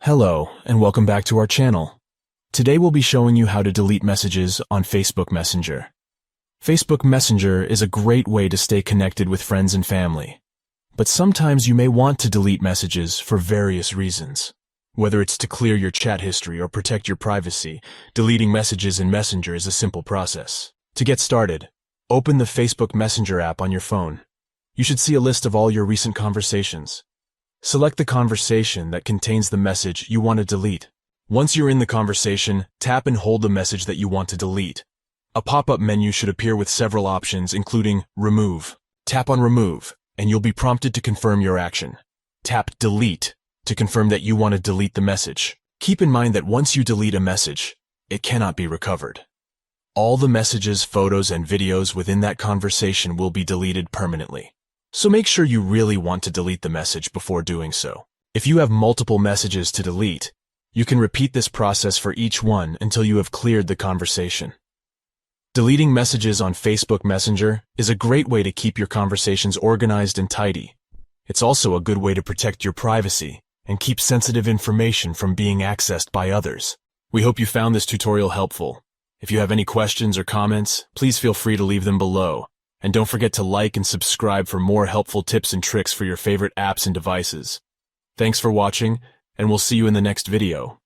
Hello, and welcome back to our channel. Today we'll be showing you how to delete messages on Facebook Messenger. Facebook Messenger is a great way to stay connected with friends and family. But sometimes you may want to delete messages for various reasons. Whether it's to clear your chat history or protect your privacy, deleting messages in Messenger is a simple process. To get started, open the Facebook Messenger app on your phone. You should see a list of all your recent conversations. Select the conversation that contains the message you want to delete. Once you're in the conversation, tap and hold the message that you want to delete. A pop-up menu should appear with several options, including Remove. Tap on Remove, and you'll be prompted to confirm your action. Tap Delete to confirm that you want to delete the message. Keep in mind that once you delete a message, it cannot be recovered. All the messages, photos, and videos within that conversation will be deleted permanently. So make sure you really want to delete the message before doing so. If you have multiple messages to delete, you can repeat this process for each one until you have cleared the conversation. Deleting messages on Facebook Messenger is a great way to keep your conversations organized and tidy. It's also a good way to protect your privacy and keep sensitive information from being accessed by others. We hope you found this tutorial helpful. If you have any questions or comments, please feel free to leave them below. And don't forget to like and subscribe for more helpful tips and tricks for your favorite apps and devices. Thanks for watching, and we'll see you in the next video.